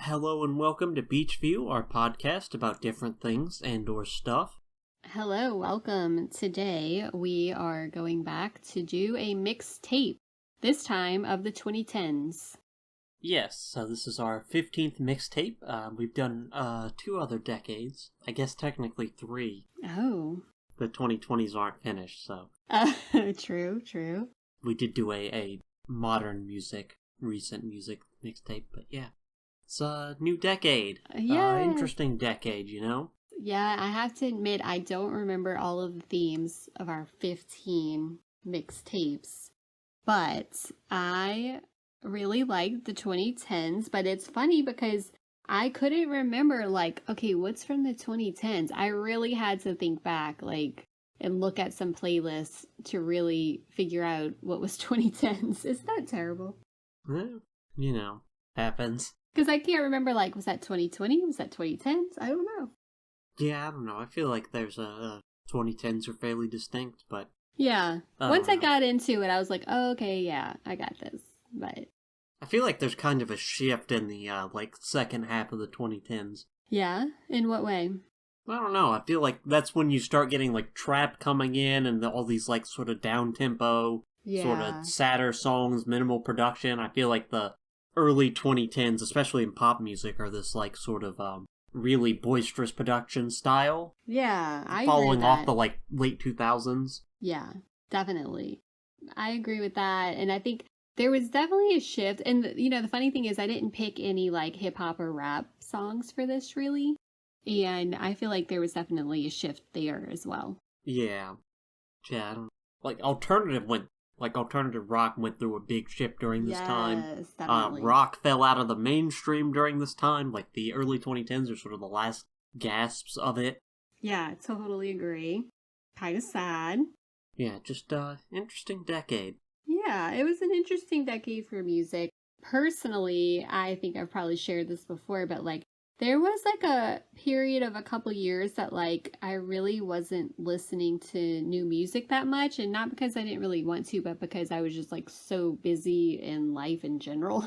Hello and welcome to Beach View, our podcast about different things and/or stuff. Hello, welcome. Today we are going back to do a mixtape, this time of the 2010s. Yes, so this is our 15th mixtape. We've done 2 other decades. I guess technically 3. Oh. The 2020s aren't finished, so. True. We did do a modern music, recent music mixtape, but yeah. It's a new decade. Yeah. Interesting decade, you know? Yeah, I have to admit, I don't remember all of the themes of our 15 mixtapes, but I really liked the 2010s, but it's funny because I couldn't remember, okay, what's from the 2010s? I really had to think back, and look at some playlists to really figure out what was 2010s. Isn't that terrible? Well, happens. Because I can't remember, was that 2020? Was that 2010s? I don't know. Yeah, I don't know. I feel like there's 2010s are fairly distinct, but... Yeah. Once I got into it, I was like, oh, okay, yeah, I got this. But... I feel like there's kind of a shift in the, second half of the 2010s. Yeah? In what way? I don't know. I feel like that's when you start getting, trap coming in and all these, sort of down-tempo, sort of sadder songs, minimal production. I feel like the early 2010s, especially in pop music, are this, sort of, really boisterous production style. Yeah, I agree following with off that. the, late 2000s. Yeah, definitely. I agree with that. And I think there was definitely a shift. And, the funny thing is I didn't pick any, hip-hop or rap songs for this, really. And I feel like there was definitely a shift there as well. Yeah. Yeah, I don't... alternative rock went through a big shift during this time. Yes, definitely. Rock fell out of the mainstream during this time. The early 2010s are sort of the last gasps of it. Yeah, totally agree. Kind of sad. Yeah, just interesting decade. Yeah, it was an interesting decade for music. Personally, I think I've probably shared this before, but there was a period of a couple years that I really wasn't listening to new music that much, and not because I didn't really want to, but because I was just so busy in life in general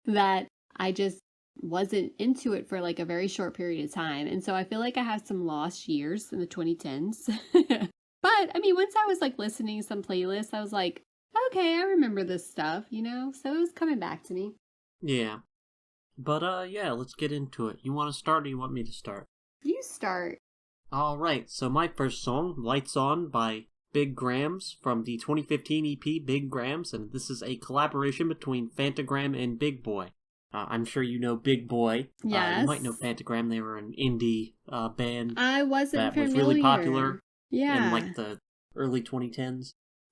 that I just wasn't into it for a very short period of time. And so I feel like I have some lost years in the 2010s. But I mean, once I was listening to some playlists, I was like, okay, I remember this stuff, so it was coming back to me. Yeah. But, yeah, let's get into it. You want to start or you want me to start? You start. Alright, so my first song, Lights On by Big Grams from the 2015 EP Big Grams, and this is a collaboration between Fantagram and Big Boy. I'm sure you know Big Boy. Yes. You might know Fantagram. They were an indie band I wasn't familiar. Was really popular in the early 2010s.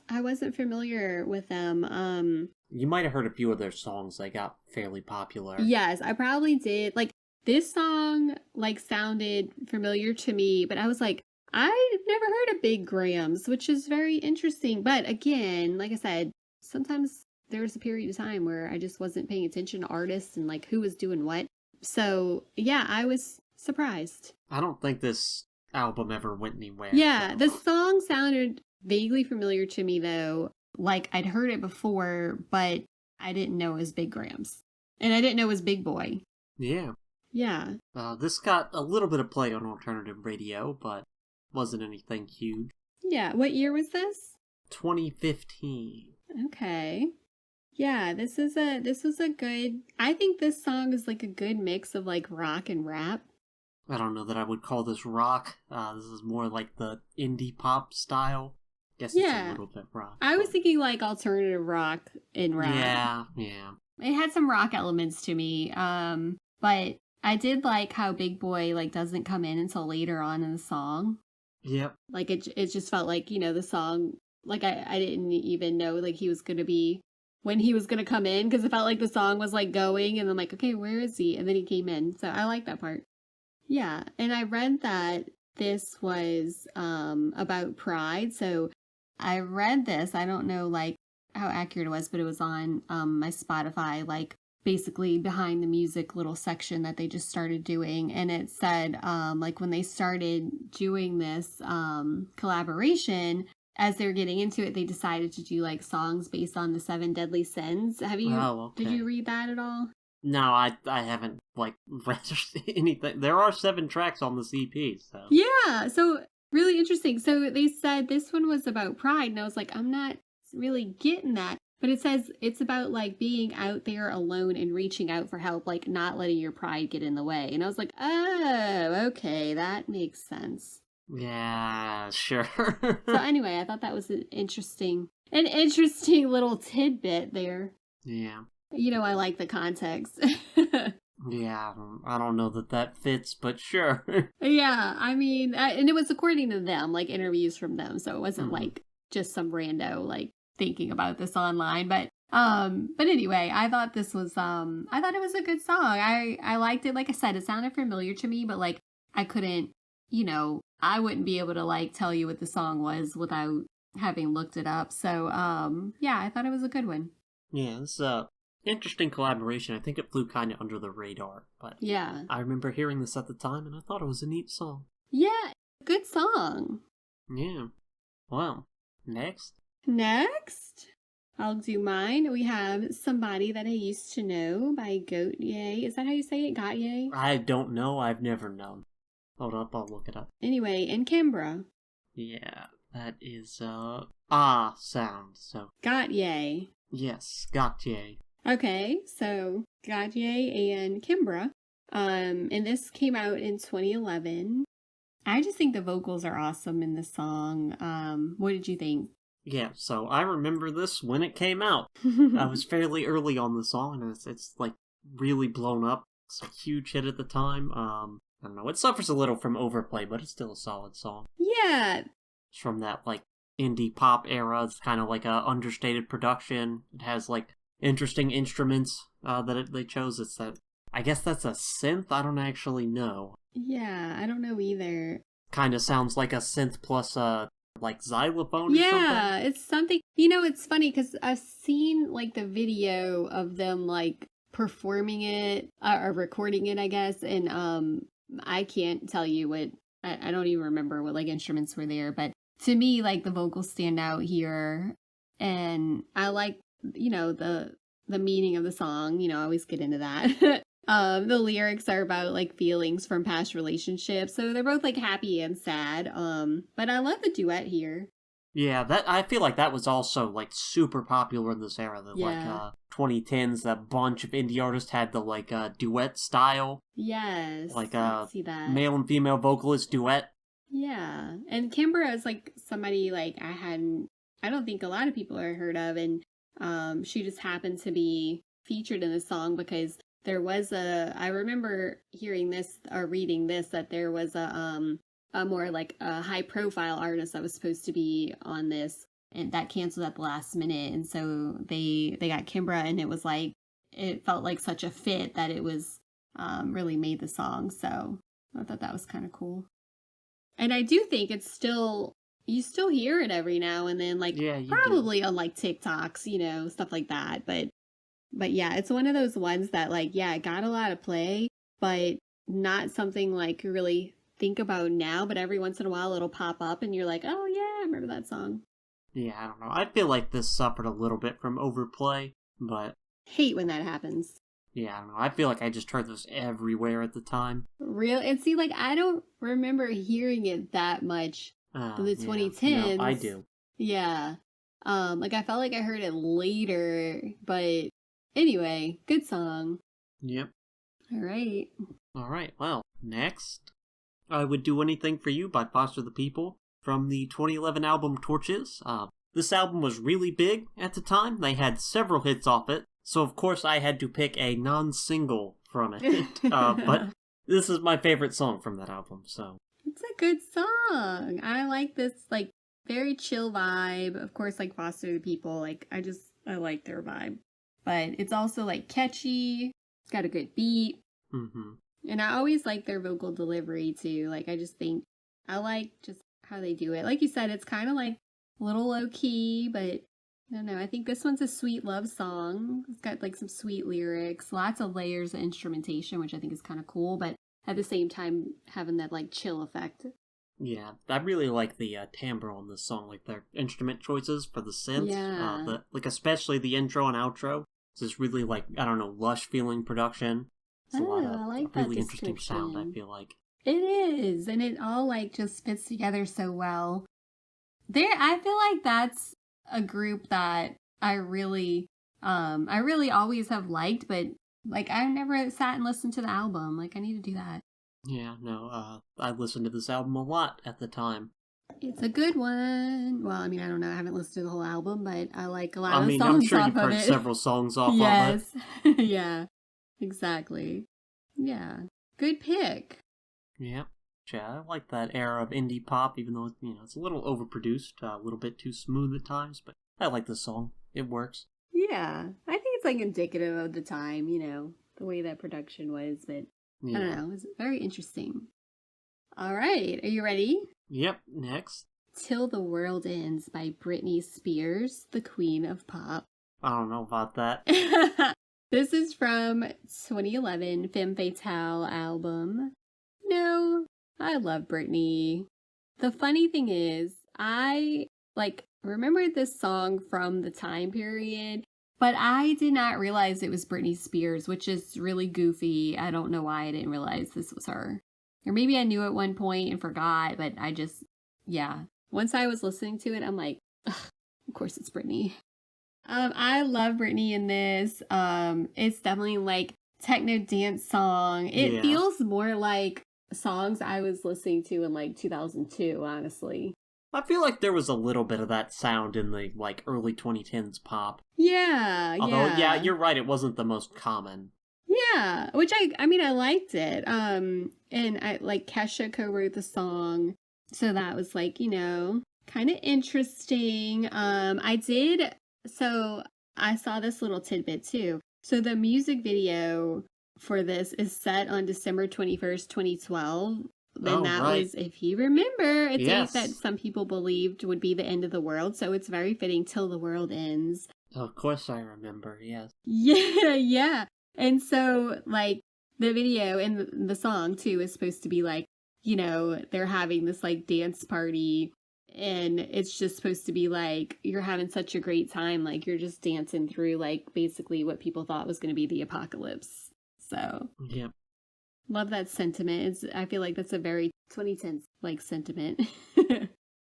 I wasn't familiar with them. You might have heard a few of their songs. They got fairly popular. Yes, I probably did. This song sounded familiar to me, but I was like, I've never heard of Big Grams, which is very interesting. But again, like I said, sometimes there was a period of time where I just wasn't paying attention to artists and who was doing what. So yeah, I was surprised. I don't think this album ever went anywhere. Yeah, so. the song sounded vaguely familiar to me though. I'd heard it before, but I didn't know it was Big Grams. And I didn't know it was Big Boy. Yeah. Yeah. This got a little bit of play on alternative radio, but wasn't anything huge. Yeah. What year was this? 2015. Okay. Yeah, this was a good... I think this song is a good mix of rock and rap. I don't know that I would call this rock. This is more the indie pop style. Guess it's a little bit rock. I was thinking alternative rock and rap. Yeah. It had some rock elements to me. But I did like how Big Boy doesn't come in until later on in the song. Yep. It just felt the song I didn't even know he was gonna be when he was gonna come in, because it felt like the song was going and I'm okay, where is he? And then he came in. So I like that part. Yeah, and I read that this was about pride. So I read this. I don't know how accurate it was, but it was on my Spotify, basically behind the music little section that they just started doing. And it said when they started doing this collaboration, as they were getting into it, they decided to do songs based on the 7 deadly sins. Have you? Oh, okay. Did you read that at all? No, I haven't, like, read anything. There are 7 tracks on this EP, so. Yeah, so really interesting. So they said this one was about pride, and I was like, I'm not really getting that. But it says it's about, like, being out there alone and reaching out for help, like, not letting your pride get in the way. And I was like, oh, okay, that makes sense. Yeah, sure. So anyway, I thought that was an interesting little tidbit there. Yeah. You know, I like the context. Yeah, I don't know that fits, but sure. Yeah, I mean, and it was according to them, like interviews from them, so it wasn't like just some rando like thinking about this online. But anyway, I thought this was I thought it was a good song. I liked it. Like I said, it sounded familiar to me, but like I couldn't, I wouldn't be able to like tell you what the song was without having looked it up. So yeah, I thought it was a good one. Yeah, it's interesting collaboration. I think it flew kind of under the radar, but yeah, I remember hearing this at the time, and I thought it was a neat song. Yeah, good song. Yeah. Well, next, I'll do mine. We have Somebody That I Used to Know by Gotye. Is that how you say it? Gotye? I don't know. I've never known. Hold up, I'll look it up. Anyway, and Kimbra. Yeah, that is sound. So Gotye. yes, Gotye. Okay, so Gotye and Kimbra. And this came out in 2011. I just think the vocals are awesome in the song. What did you think? Yeah, so I remember this when it came out. I was fairly early on the song, and it's like really blown up. It's a huge hit at the time. I don't know, it suffers a little from overplay, but it's still a solid song. Yeah. It's from that like indie pop era. It's kind of like a understated production. It has like interesting instruments they chose. It's that, I guess that's a synth. I don't actually know. Yeah, I don't know either. Kind of sounds like a synth plus like xylophone or something. Yeah, it's something. It's funny because I've seen like the video of them like performing it or recording it, I guess, and I can't tell you what I don't even remember what like instruments were there, but to me like the vocals stand out here, and I like the meaning of the song. I always get into that. The lyrics are about like feelings from past relationships, so they're both like happy and sad. But I love the duet here. Yeah, that I feel like that was also like super popular in this era. Like 2010s, that bunch of indie artists had the like duet style. Yes, like I see that. Male and female vocalist duet. Yeah, and Kimbra is like somebody like I don't think a lot of people are heard of, and she just happened to be featured in the song because there was I remember hearing this or reading this, that there was a more like a high profile artist that was supposed to be on this, and that canceled at the last minute. And so they got Kimbra, and it was like, it felt like such a fit that it was really made the song. So I thought that was kind of cool. And I do think it's still, you still hear it every now and then, like probably on like TikToks, stuff like that. But yeah, it's one of those ones that like, yeah, it got a lot of play, but not something like really think about now, but every once in a while it'll pop up and you're like, oh yeah, I remember that song. Yeah, I don't know. I feel like this suffered a little bit from overplay, but hate when that happens. Yeah, I don't know. I feel like I just heard this everywhere at the time. Real, and see, like, I don't remember hearing it that much in the 2010s. No, I do. Yeah. Like, I felt like I heard it later, but anyway, good song. Yep. All right. Well, next, I Would Do Anything for You by Foster the People from the 2011 album Torches. This album was really big at the time. They had several hits off it. So, of course, I had to pick a non-single from it. But this is my favorite song from that album, so. It's a good song. I like this, like, very chill vibe. Of course, like, Foster the People, like, I like their vibe. But it's also, like, catchy. It's got a good beat. Mm-hmm. And I always like their vocal delivery, too. Like, I just think, I like just how they do it. Like you said, it's kind of, like, a little low-key, but I don't know. I think this one's a sweet love song. It's got like some sweet lyrics, lots of layers of instrumentation, which I think is kind of cool, but at the same time having that like chill effect. Yeah, I really like the timbre on this song, like their instrument choices for the synths. Yeah. Like especially the intro and outro. It's this really, like, I don't know, lush feeling production. It's a lot of I like really that interesting sound, I description. feel like. It is, and it all like just fits together so well. I feel like that's a group that I really always have liked, but like I've never sat and listened to the album. Like I need to do that. Yeah, no, I listened to this album a lot at the time. It's a good one. Well, I mean, I don't know. I haven't listened to the whole album, but I like a lot of I'm songs sure off you've of heard it. several songs off of Yes. it. Yeah. Exactly. Yeah. Good pick. Yeah. Yeah, I like that era of indie pop, even though, it's a little overproduced, a little bit too smooth at times, but I like this song. It works. Yeah. I think it's like indicative of the time, the way that production was, but Yeah. I don't know. It's very interesting. All right. Are you ready? Yep, next. Till the World Ends by Britney Spears, the queen of pop. I don't know about that. This is from 2011 Femme Fatale album. No, I love Britney. The funny thing is, I remembered this song from the time period, but I did not realize it was Britney Spears, which is really goofy. I don't know why I didn't realize this was her. Or maybe I knew at one point and forgot, but yeah. Once I was listening to it, I'm like, ugh, of course it's Britney. I love Britney in this. It's definitely like techno dance song. It feels more like songs I was listening to in like 2002, honestly. I feel like there was a little bit of that sound in the like early 2010s pop. Yeah, Although, yeah, you're right, it wasn't the most common. Yeah, which I mean, I liked it. And I like Kesha co-wrote the song, so that was like, kind of interesting. So I saw this little tidbit too. So the music video for this is set on December 21st, 2012. And that was, if you remember, a date that some people believed would be the end of the world. So it's very fitting till the world ends. Of course I remember, yes. Yeah. And so, like, the video and the song, too, is supposed to be, like, they're having this, like, dance party. And it's just supposed to be, like, you're having such a great time. Like, you're just dancing through, like, basically what people thought was going to be the apocalypse. So, yep. Love that sentiment. I feel like that's a very 2010s, like, sentiment.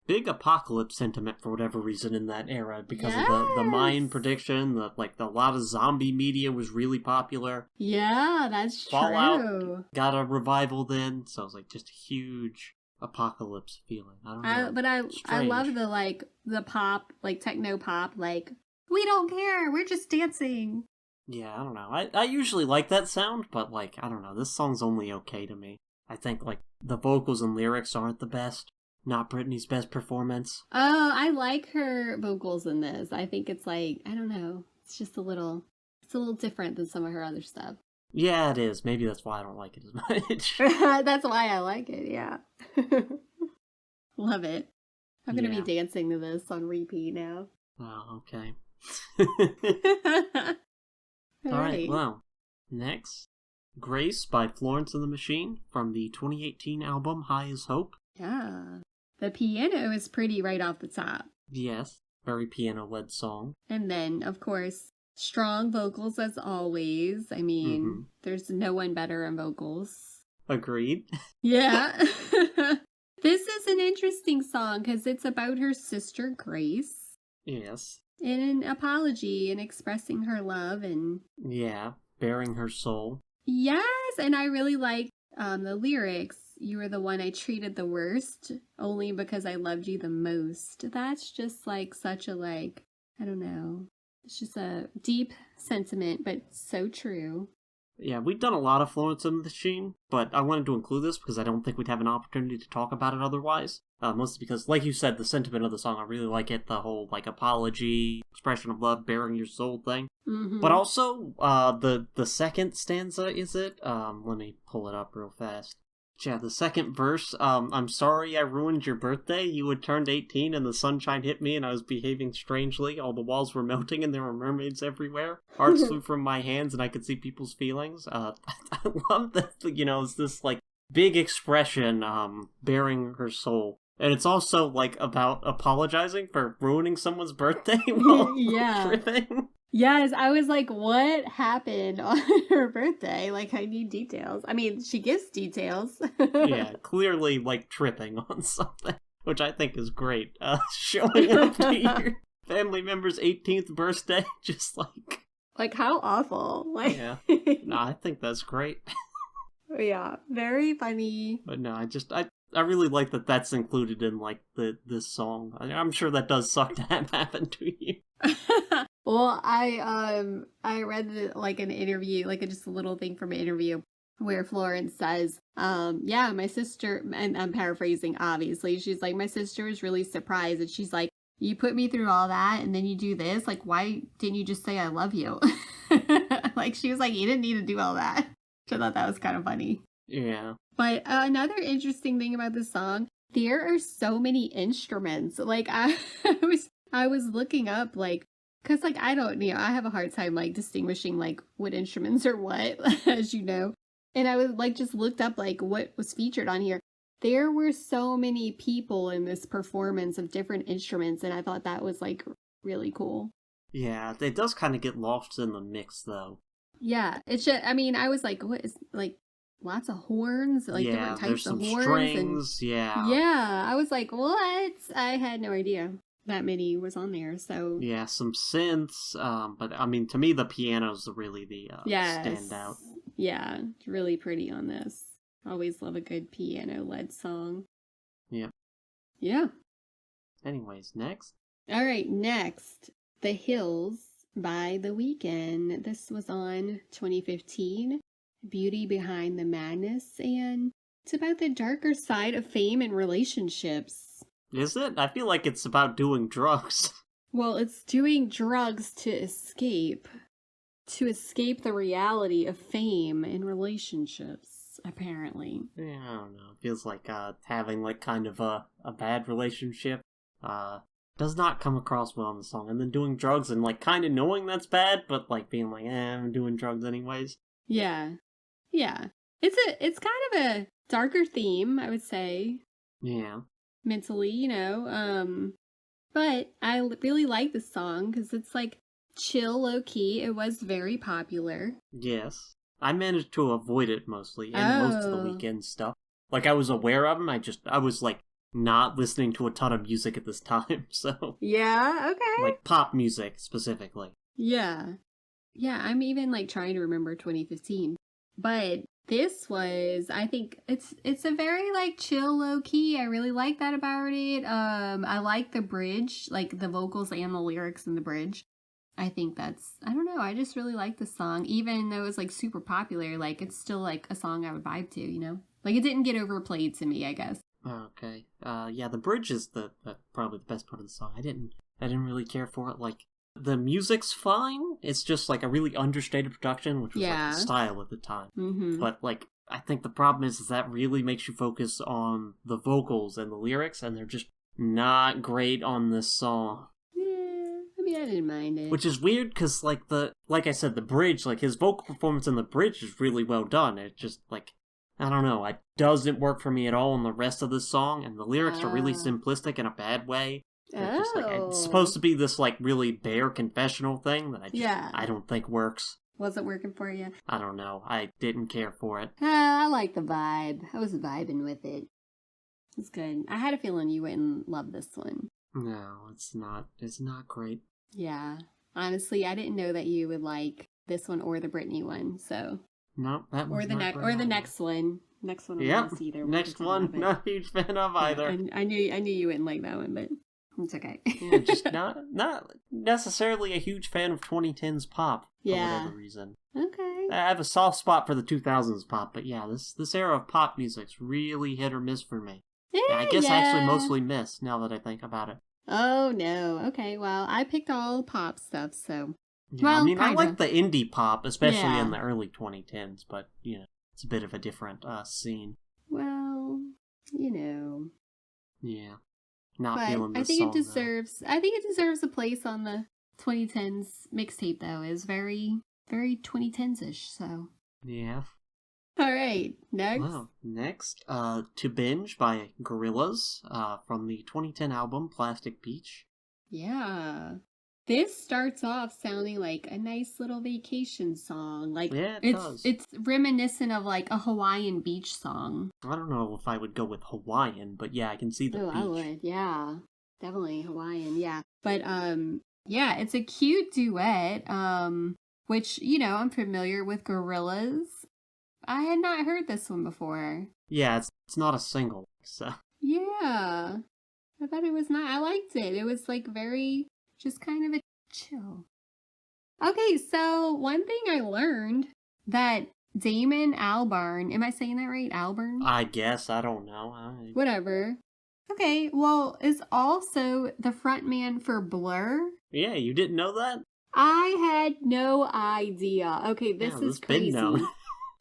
Big apocalypse sentiment for whatever reason in that era because of the Mayan prediction. A lot of zombie media was really popular. Yeah, that's Fallout true. Got a revival then, so it was like just a huge apocalypse feeling. I don't know. But I love the pop, like techno pop, like we don't care, we're just dancing. Yeah, I don't know. I usually like that sound, but like I don't know. This song's only okay to me. I think like the vocals and lyrics aren't the best. Not Britney's best performance. Oh, I like her vocals in this. I think it's like, I don't know. It's just a little different than some of her other stuff. Yeah, it is. Maybe that's why I don't like it as much. That's why I like it, yeah. Love it. I'm going to be dancing to this on repeat now. Oh, okay. All right, well, next. Grace by Florence and the Machine from the 2018 album High as Hope. Yeah. The piano is pretty right off the top. Yes, very piano-led song. And then, of course, strong vocals as always. I mean, there's no one better on vocals. Agreed. Yeah. This is an interesting song because it's about her sister Grace. Yes. And an apology and expressing her love and... Yeah, bearing her soul. Yes, and I really like the lyrics. You were the one I treated the worst, only because I loved you the most. That's just like such a I don't know. It's just a deep sentiment, but so true. Yeah, we've done a lot of Florence and the Machine, but I wanted to include this because I don't think we'd have an opportunity to talk about it otherwise. Mostly because, like you said, the sentiment of the song, I really like it. The whole, apology, expression of love, bearing your soul thing. Mm-hmm. But also, the second stanza, is it? Let me pull it up real fast. Yeah, the second verse, I'm sorry I ruined your birthday. You had turned 18 and the sunshine hit me and I was behaving strangely. All the walls were melting and there were mermaids everywhere. Hearts flew from my hands and I could see people's feelings. I love that, it's this, big expression, bearing her soul. And it's also, about apologizing for ruining someone's birthday while tripping. Yes, I was like, what happened on her birthday? Like, I need details. I mean, she gives details. Yeah, clearly, like, tripping on something, which I think is great. Showing up to your family member's 18th birthday, just like... Like, how awful. Like, yeah. No, I think that's great. Yeah, very funny. But no, I really like that that's included in, like, this song. I'm sure that does suck to have happen to you. Well, I read like an interview, like just a little thing from an interview where Florence says, yeah, my sister, and I'm paraphrasing, obviously, she's like, my sister was really surprised, and she's like, you put me through all that, and then you do this, like, why didn't you just say I love you? Like, she was like, you didn't need to do all that. So I thought that was kind of funny. Yeah. But another interesting thing about this song, there are so many instruments. Like, I was looking up, like, because, like, I don't, I have a hard time, like, distinguishing, like, what instruments are what, as you know. And I was, like, just looked up, like, what was featured on here. There were so many people in this performance of different instruments, and I thought that was, like, really cool. Yeah, it does kind of get lost in the mix, though. Yeah, it's just, I mean, I was like, what is, like, lots of horns, like, different types of horns. Strings, yeah. Yeah, I was like, what? I had no idea that many was on there, so... Yeah, some synths, but, I mean, to me, the piano's really the standout. Yeah, it's really pretty on this. Always love a good piano-led song. Yep. Yeah. Anyways, next? Alright, next. The Hills by The Weeknd. This was on 2015. Beauty Behind the Madness, and it's about the darker side of fame and relationships. Is it? I feel like it's about doing drugs. Well, it's doing drugs to escape the reality of fame and relationships, apparently. Yeah, I don't know. It feels like having like kind of a bad relationship does not come across well in the song. And then doing drugs and like kind of knowing that's bad, but like being like, I'm doing drugs anyways. Yeah. Yeah. It's kind of a darker theme, I would say. Yeah. Mentally, but I really like this song because it's like chill, low key. It was very popular. Yes. I managed to avoid it mostly, and most of the Weeknd stuff. Like, I was aware of them, I was like not listening to a ton of music at this time, so. Yeah, okay. Like pop music specifically. Yeah. Yeah, I'm even like trying to remember 2015. But this was, I think it's a very like chill, low key. I really like that about it. I like the bridge, like the vocals and the lyrics in the bridge. I think that's, I don't know, I just really like the song. Even though it's like super popular, like it's still like a song I would vibe to, Like it didn't get overplayed to me, I guess. Okay. Yeah, the bridge is the probably the best part of the song. I didn't really care for it. Like, the music's fine. It's just like a really understated production, which was like the style at the time. Mm-hmm. But like, I think the problem is that really makes you focus on the vocals and the lyrics, and they're just not great on this song. Yeah, I mean, I didn't mind it. Which is weird because like I said, the bridge, like his vocal performance in the bridge is really well done. It just like, I don't know, it doesn't work for me at all in the rest of the song, and the lyrics are really simplistic in a bad way. Just, like, it's supposed to be this like really bare confessional thing that I don't think works. Wasn't working for you? I don't know. I didn't care for it. I like the vibe. I was vibing with it. It's good. I had a feeling you wouldn't love this one. No, it's not. It's not great. Yeah. Honestly, I didn't know that you would like this one or the Britney one, so. No, that was the next one. Next one. Yep. Next one. Not a huge fan of either. Yeah, I knew you wouldn't like that one, but it's okay. Yeah, just not necessarily a huge fan of 2010s pop for whatever reason. Okay. I have a soft spot for the 2000s pop, but yeah, this era of pop music's really hit or miss for me. Yeah, I guess I actually mostly miss now that I think about it. Oh no. Okay, well, I picked all pop stuff, so. Yeah, well, I mean, I like the indie pop, especially in the early 2010s, but it's a bit of a different scene. Well, Yeah. Not feeling this I think song, I think it deserves a place on the 2010s mixtape, though. It's very, very 2010s-ish, so. Yeah. All right, next. Wow. Next, To Binge by Gorillaz, from the 2010 album Plastic Beach. Yeah. this starts off sounding like a nice little vacation song. Like, yeah, it does. It's reminiscent of like a Hawaiian beach song. I don't know if I would go with Hawaiian, but yeah, I can see the beach. I would, yeah. Definitely Hawaiian, yeah. But yeah, it's a cute duet. Which, you know, I'm familiar with Gorillaz. I had not heard this one before. Yeah, it's not a single, so. Yeah. I thought it was not. I liked it. It was like very, just kind of a chill. Okay, so one thing I learned that Damon Albarn, am I saying that right? Albarn? I guess, I don't know. Whatever. Okay, well, is also the frontman for Blur. Yeah, you didn't know that? I had no idea. Okay, this is crazy. Been known.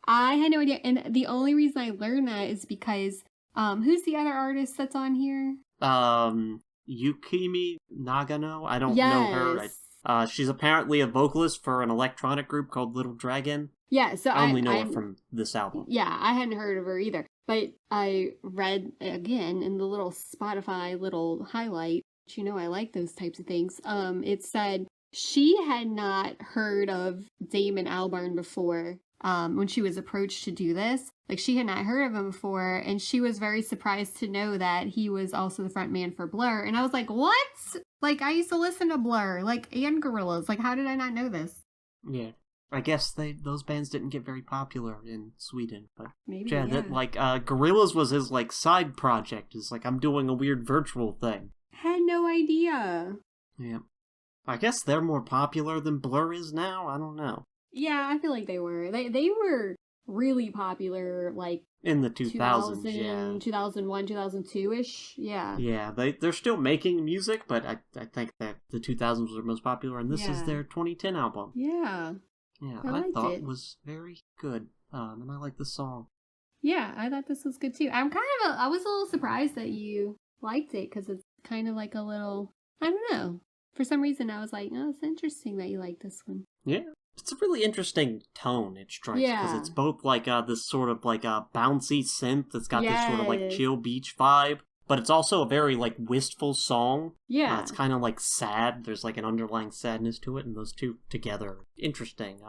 I had no idea. And the only reason I learned that is because, who's the other artist that's on here? Yukimi Nagano. I don't know her. She's apparently a vocalist for an electronic group called Little Dragon. Yeah, so I only know her from this album. Yeah, I hadn't heard of her either. But I read, again, in the little Spotify little highlight, you know I like those types of things, it said she had not heard of Damon Albarn before when she was approached to do this. Like, she had not heard of him before, and she was very surprised to know that he was also the front man for Blur. And I was like, what? Like, I used to listen to Blur, like, and Gorillaz. Like, how did I not know this? Yeah. I guess those bands didn't get very popular in Sweden, but maybe that like Gorillaz was his like side project. Is like, I'm doing a weird virtual thing. Had no idea. Yeah, I guess they're more popular than Blur is now. I don't know. Yeah, I feel like they were. They were really popular, like in the 2000s, yeah, 2001, 2002-ish. Yeah. Yeah, they're still making music, but I think that the 2000s was their most popular, and this is their 2010 album. Yeah. Yeah, I thought it was very good, and I like the song. Yeah, I thought this was good too. I was a little surprised that you liked it, because it's kind of like a little, I don't know. For some reason, I was like, oh, it's interesting that you like this one. Yeah, it's a really interesting tone, it strikes, because it's both like this sort of like a bouncy synth that's got this sort of like chill beach vibe, but it's also a very like wistful song. Yeah. It's kind of like sad. There's like an underlying sadness to it, and those two together, interesting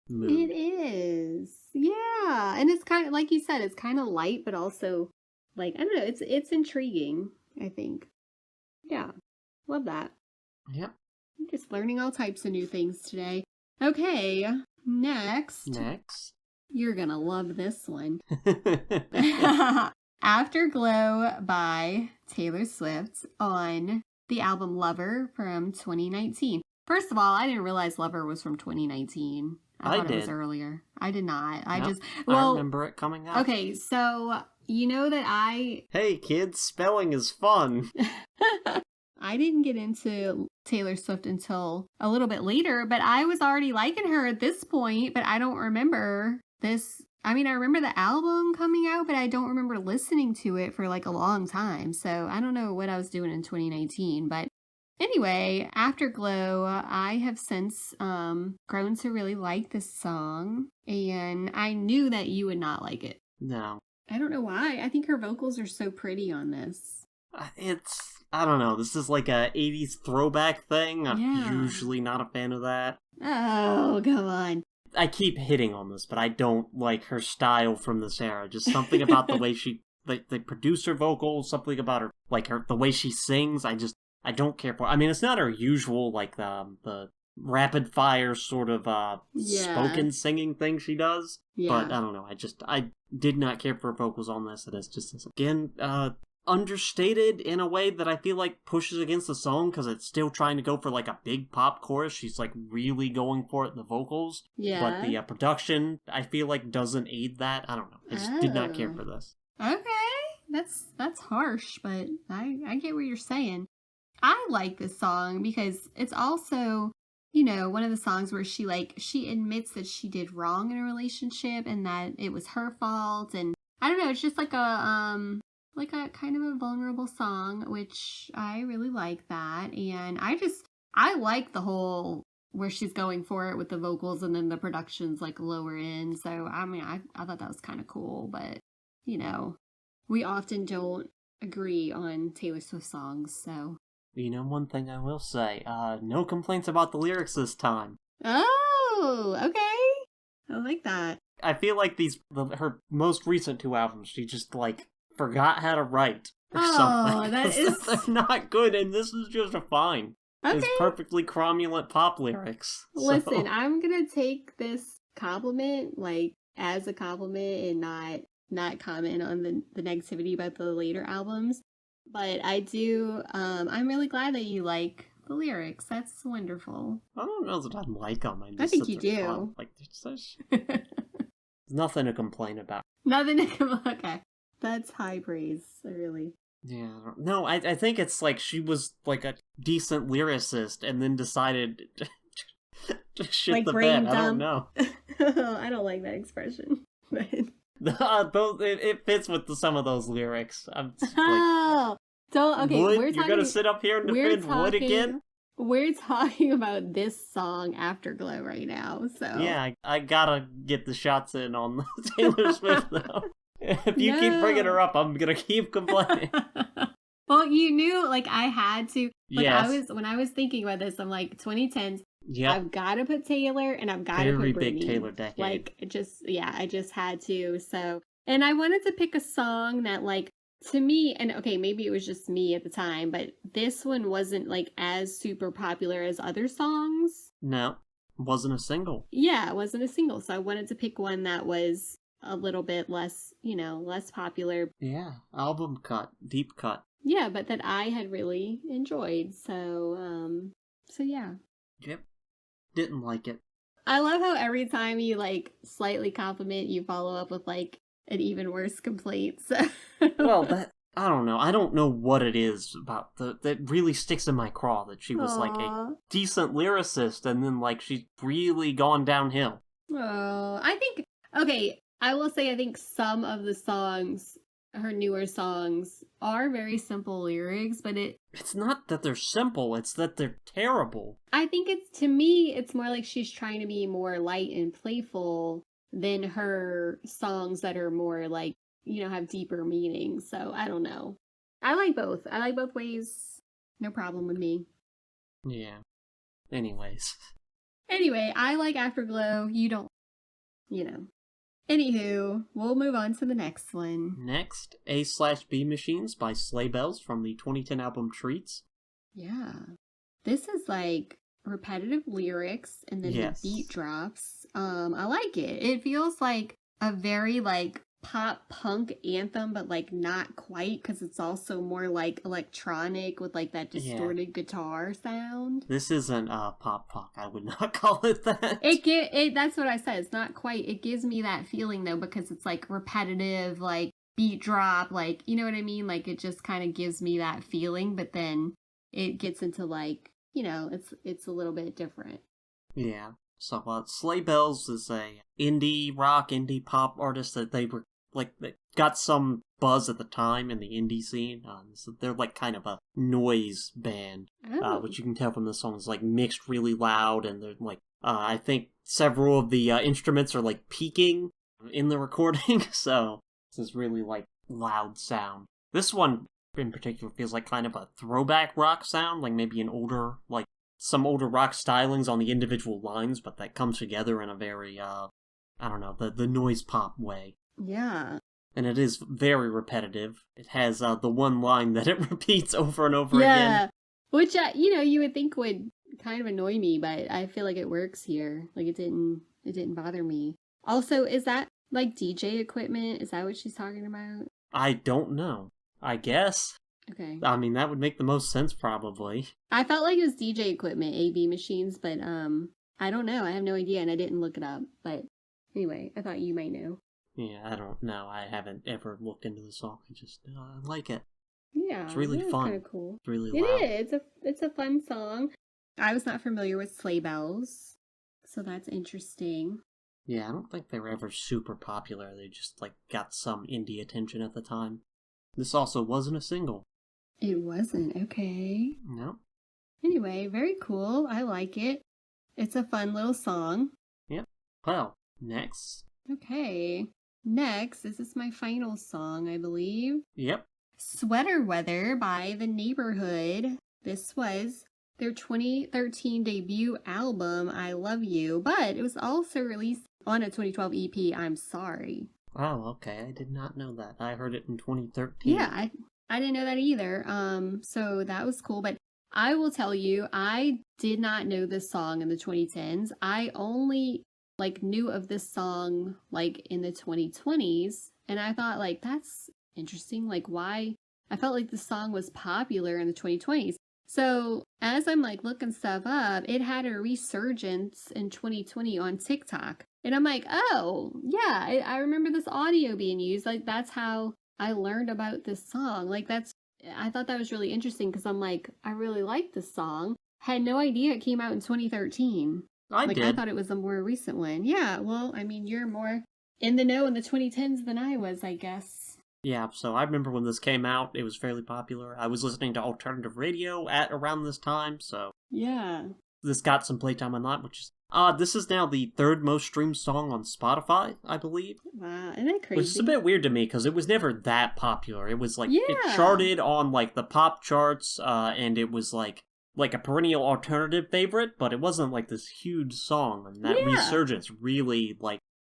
mood. It is. Yeah. And it's kind of, like you said, it's kind of light, but also like, I don't know, it's intriguing, I think. Yeah. Love that. Yep. I'm just learning all types of new things today. Okay. Next. You're gonna love this one. Afterglow by Taylor Swift on the album Lover from 2019. First of all, I didn't realize Lover was from 2019. I thought it was earlier. I did not. I remember it coming out. Okay, so you know that Hey kids, spelling is fun. I didn't get into Taylor Swift until a little bit later, but I was already liking her at this point, but I don't remember this. I mean, I remember the album coming out, but I don't remember listening to it for like a long time. So I don't know what I was doing in 2019. But anyway, Afterglow, I have since grown to really like this song. And I knew that you would not like it. No. I don't know why. I think her vocals are so pretty on this. I don't know. This is like a 80s throwback thing. I'm usually not a fan of that. Oh, come on. I keep hitting on this, but I don't like her style from this era. Just something about the way she, like, the producer vocals, something about her, like the way she sings. I don't care for. I mean, it's not her usual like the rapid fire sort of spoken singing thing she does. Yeah. But I don't know. I did not care for her vocals on this. It is just again understated in a way that I feel like pushes against the song, because it's still trying to go for like a big pop chorus. She's like really going for it in the vocals. Yeah. But the production, I feel like, doesn't aid that. I don't know. I just did not care for this. Okay. That's harsh, but I get what you're saying. I like this song because it's also, you know, one of the songs where she admits that she did wrong in a relationship and that it was her fault. And I don't know, it's just like a kind of a vulnerable song, which I really like that. And I like the whole where she's going for it with the vocals and then the production's like lower end. So, I mean, I thought that was kind of cool, but, you know, we often don't agree on Taylor Swift songs, so. You know, one thing I will say, no complaints about the lyrics this time. Oh, okay. I like that. I feel like her most recent 2 albums, she just, like, forgot how to write or something. That is... They're not good, and this is just fine. Okay. It's perfectly cromulent pop lyrics. Listen, I'm gonna take this compliment, like, as a compliment and not comment on the negativity about the later albums. But I do, I'm really glad that you like the lyrics. That's wonderful. I don't know that I like them. I think you do. Fun. Like, there's nothing to complain about. Nothing to complain. Okay. That's high praise, really. Yeah. No, I think it's like she was like a decent lyricist and then decided to shit like the bed. Dump. I don't know. I don't like that expression. But... it fits with some of those lyrics. I'm just okay, Wood? You're gonna sit up here and defend Wood again? We're talking about this song Afterglow right now, so... Yeah, I gotta get the shots in on Taylor Swift, though. If you keep bringing her up, I'm gonna keep complaining. Well, you knew, like, I had to... Like, yes. When I was thinking about this, I'm like, 2010s, yep. I've gotta put Taylor, and I've gotta put Britney. Very big Taylor decade. Like, I just had to, so... And I wanted to pick a song that, like, to me, and okay, maybe it was just me at the time, but this one wasn't, like, as super popular as other songs. No, it wasn't a single. Yeah, it wasn't a single, so I wanted to pick one that was a little bit less, less popular. Yeah, album cut, deep cut. Yeah, but that I had really enjoyed, so yeah. Yep, didn't like it. I love how every time you, like, slightly compliment, you follow up with, like, an even worse complaint. So. Well, I don't know. I don't know what it is about that really sticks in my craw that she was like a decent lyricist and then like she's really gone downhill. Oh, I think, okay, I will say I think some of the songs, her newer songs, are very simple lyrics, but it's not that they're simple, it's that they're terrible. I think to me, it's more like she's trying to be more light and playful than her songs that are more like, have deeper meaning. So I don't know. I like both. I like both ways. No problem with me. Yeah. Anyways, I like Afterglow. You don't, Anywho, we'll move on to the next one. Next, A/B Machines by Sleigh Bells from the 2010 album Treats. Yeah. This is like repetitive lyrics and then the beat drops. I like it. It feels like a very like pop punk anthem, but like not quite, because it's also more like electronic with like that distorted guitar sound. This isn't pop punk. I would not call it that. That's what I said. It's not quite. It gives me that feeling though, because it's like repetitive, like beat drop, like, you know what I mean? Like it just kind of gives me that feeling, but then it gets into like, it's a little bit different. Yeah. So, Sleigh Bells is a indie rock, indie pop artist that they were, like, they got some buzz at the time in the indie scene. So they're, like, kind of a noise band, which you can tell from the songs, like, mixed really loud, and they're, like, I think several of the instruments are, like, peaking in the recording, so this is really, like, loud sound. This one, in particular, feels like kind of a throwback rock sound, like maybe an older, like, some older rock stylings on the individual lines, but that comes together in a very, I don't know, the noise pop way. Yeah. And it is very repetitive. It has the one line that it repeats over and over again. Which, you would think would kind of annoy me, but I feel like it works here. Like, it didn't bother me. Also, is that, like, DJ equipment? Is that what she's talking about? I don't know. I guess. Okay. I mean, that would make the most sense, probably. I felt like it was DJ equipment, AB machines, but I don't know. I have no idea, and I didn't look it up. But anyway, I thought you might know. Yeah, I don't know. I haven't ever looked into the song. I just like it. Yeah, it's really fun. Kind of cool. It's really loud. It is. It's a fun song. I was not familiar with Sleigh Bells, so that's interesting. Yeah, I don't think they were ever super popular. They just like got some indie attention at the time. This also wasn't a single. It wasn't. Okay. No. Anyway, very cool. I like it. It's a fun little song. Yep. Well, next. Okay. Next, this is my final song, I believe. Yep. Sweater Weather by The Neighborhood This was their 2013 debut album, I Love You, but it was also released on a 2012 EP, I'm Sorry. Oh, okay. I did not know that. I heard it in 2013. Yeah, I didn't know that either. So that was cool. But I will tell you, I did not know this song in the 2010s. I only knew of this song in the 2020s, and I thought that's interesting. Why? I felt like the song was popular in the 2020s. So as I'm looking stuff up, it had a resurgence in 2020 on TikTok. And I'm like, oh, yeah, I remember this audio being used. That's how I learned about this song. I thought that was really interesting because I'm I really like this song. Had no idea it came out in 2013. I did. I thought it was a more recent one. Yeah, well, I mean, you're more in the know in the 2010s than I was, I guess. Yeah, so I remember when this came out, it was fairly popular. I was listening to alternative radio at around this time, so... Yeah. This got some playtime on that, which is... this is now the third most streamed song on Spotify, I believe. Wow, isn't that crazy? Which is a bit weird to me, because it was never that popular. It was Yeah. It charted on, the pop charts, and it was, like a perennial alternative favorite, but it wasn't, this huge song, and that resurgence really,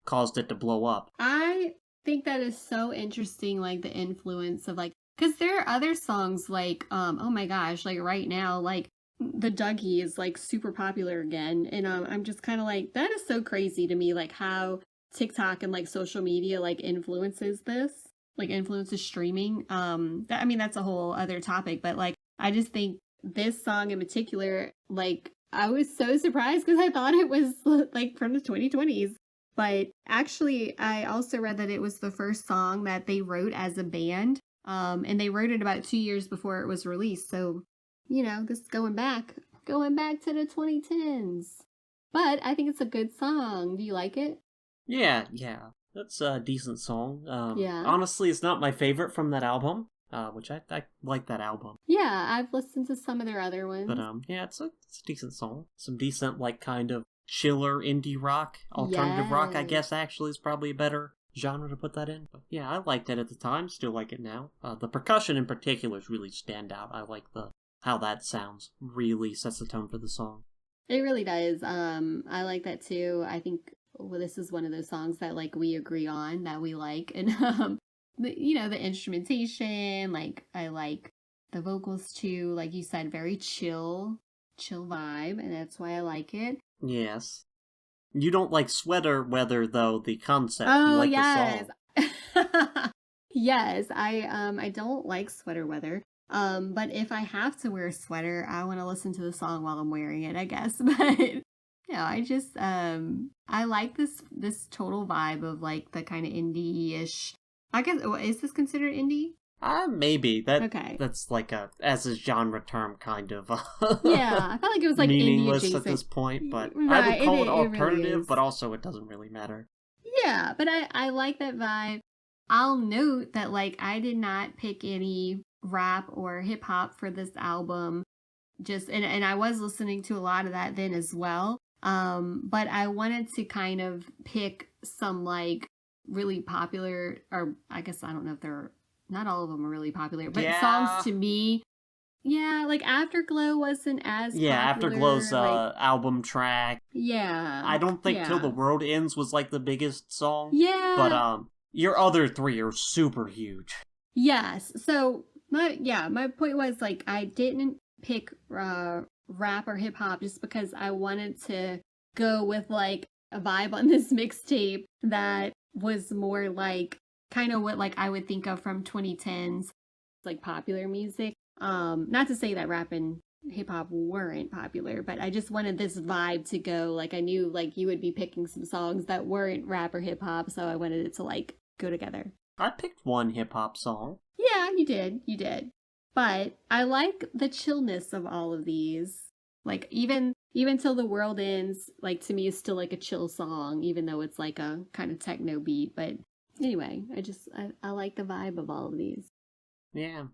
caused it to blow up. I think that is so interesting, the influence of, because there are other songs, oh my gosh, right now, the Dougie is, super popular again, and, I'm just kind of that is so crazy to me, how TikTok and, social media, influences this, influences streaming. That's a whole other topic, but, I just think this song in particular, I was so surprised because I thought it was, from the 2020s. But actually, I also read that it was the first song that they wrote as a band. And they wrote it about 2 years before it was released. So, this is going back to the 2010s. But I think it's a good song. Do you like it? Yeah. That's a decent song. Yeah. Honestly, it's not my favorite from that album. Which I like that album. Yeah, I've listened to some of their other ones. But yeah, it's a decent song. Some decent kind of chiller indie rock, alternative rock, I guess actually is probably a better genre to put that in. But yeah, I liked it at the time, still like it now. The percussion in particular is really stand out. I like how that sounds. Really sets the tone for the song. It really does. I like that too. I think this is one of those songs that we agree on, that we like, and the instrumentation, I like the vocals too, like you said, very chill vibe, and that's why I like it. Yes. You don't like sweater weather though, the concept. Oh, you like yes. the song. Yes, I don't like sweater weather. But if I have to wear a sweater, I want to listen to the song while I'm wearing it, I guess. But I just I like this total vibe of the kind of indie-ish. I guess, is this considered indie? Maybe. Okay. That's as a genre term, kind of. Yeah, I felt like it was meaningless indie adjacent at this point, but right, I would call it alternative, really but also it doesn't really matter. Yeah, but I like that vibe. I'll note that I did not pick any rap or hip hop for this album. And I was listening to a lot of that then as well. But I wanted to kind of pick some really popular, or I guess I don't know if not all of them are really popular, but songs to me. Yeah, Afterglow wasn't as popular. Afterglow's album track. Yeah. I don't think Till the World Ends was the biggest song. Yeah. But your other three are super huge. Yes. So my point was I didn't pick rap or hip hop just because I wanted to go with a vibe on this mixtape that was more kind of what I would think of from 2010s popular music. Not to say that rap and hip hop weren't popular, but I just wanted this vibe to go. I knew you would be picking some songs that weren't rap or hip hop, so I wanted it to go together. I picked one hip hop song. Yeah, you did. But I like the chillness of all of these. Even Till the World Ends, to me is still a chill song, even though it's a kind of techno beat. But anyway, I like the vibe of all of these. Yeah.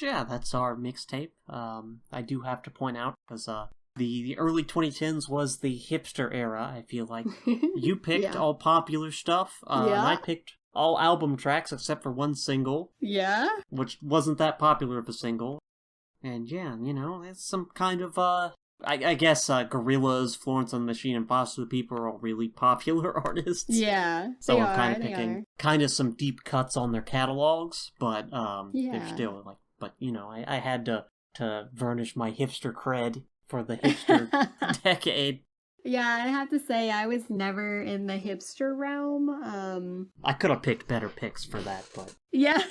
Yeah, that's our mixtape. I do have to point out, because the early 2010s was the hipster era, I feel like. You picked all popular stuff, and I picked all album tracks except for one single. Yeah? Which wasn't that popular of a single. And yeah, it's some kind of, I guess Gorillaz, Florence and the Machine, and Foster the People are all really popular artists. Yeah, so I'm kind of picking kind of some deep cuts on their catalogs, but they're still like, but I had to varnish my hipster cred for the hipster decade. Yeah, I have to say I was never in the hipster realm. I could have picked better picks for that, but yeah.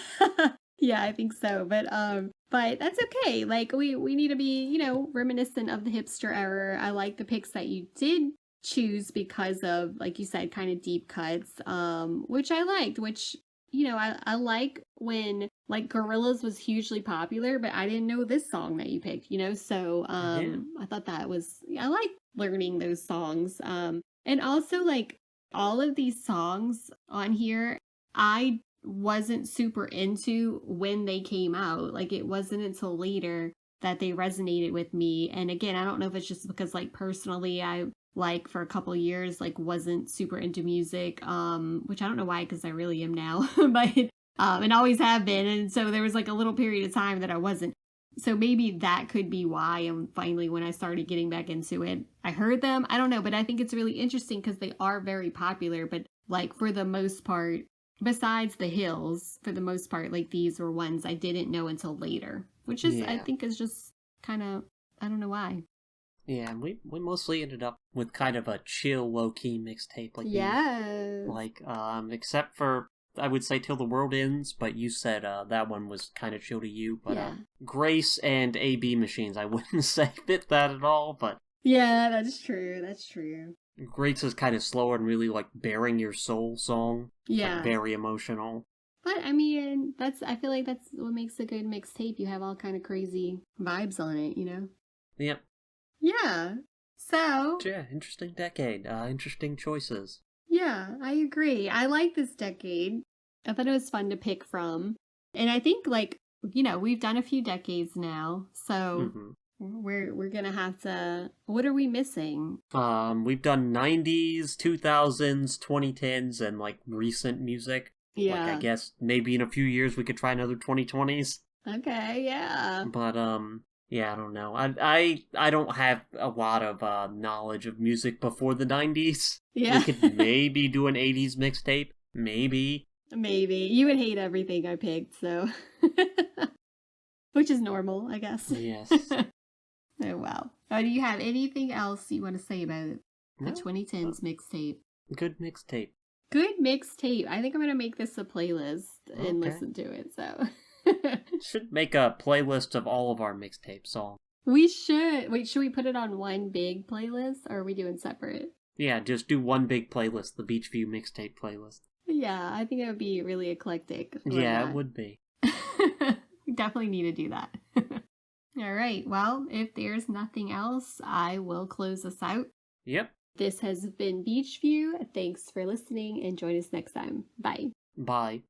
Yeah, I think so. But that's okay. Like we need to be, reminiscent of the hipster era. I like the picks that you did choose because of, like you said, kind of deep cuts, which I liked, which I like when like Gorillaz was hugely popular, but I didn't know this song that you picked, so I thought I like learning those songs. And also like all of these songs on here, I wasn't super into when they came out. Like it wasn't until later that they resonated with me. And again, I don't know if it's just because like personally I like for a couple of years like wasn't super into music, which I don't know why, because I really am now. But and always have been. And so there was like a little period of time that I wasn't. So maybe that could be why. And finally when I started getting back into it, I heard them. I don't know, but I think it's really interesting because they are very popular. But like for the most part, besides the Hills, for the most part, like these were ones I didn't know until later, which is I think is just kind of, I don't know why. Yeah, we mostly ended up with kind of a chill, low-key mixtape. Like yes. Like, except for, I would say Till the World Ends, but you said that one was kind of chill to you. But Grace and A.B. Machines, I wouldn't say fit that at all, but... Yeah, that's true. That's true. Grace is kind of slower and really like bearing your soul song. Yeah. Like, very emotional. But I mean, I feel like that's what makes a good mixtape. You have all kind of crazy vibes on it, Yep. Yeah. So. Yeah, interesting decade. Interesting choices. Yeah, I agree. I like this decade. I thought it was fun to pick from. And I think like, we've done a few decades now. So we're gonna have to, what are we missing? We've done 90s, 2000s, 2010s, and like recent music. Yeah. Like, I guess maybe in a few years we could try another 2020s. Okay, yeah. But yeah, I don't know. I don't have a lot of knowledge of music before the 90s. Yeah. We could maybe do an 80s mixtape. Maybe. You would hate everything I picked, so. Which is normal, I guess. Yes. Oh, wow. Do you have anything else you want to say about the 2010s mixtape? Good mixtape. Good mixtape. I think I'm going to make this a playlist and listen to it, so. Should make a playlist of all of our mixtape songs. We should. Wait, should we put it on one big playlist, or are we doing separate? Yeah, just do one big playlist, the Beachview mixtape playlist. Yeah, I think it would be really eclectic. Yeah, it would be. We definitely need to do that. All right, well, if there's nothing else, I will close us out. Yep. This has been Beachview. Thanks for listening, and join us next time. Bye. Bye.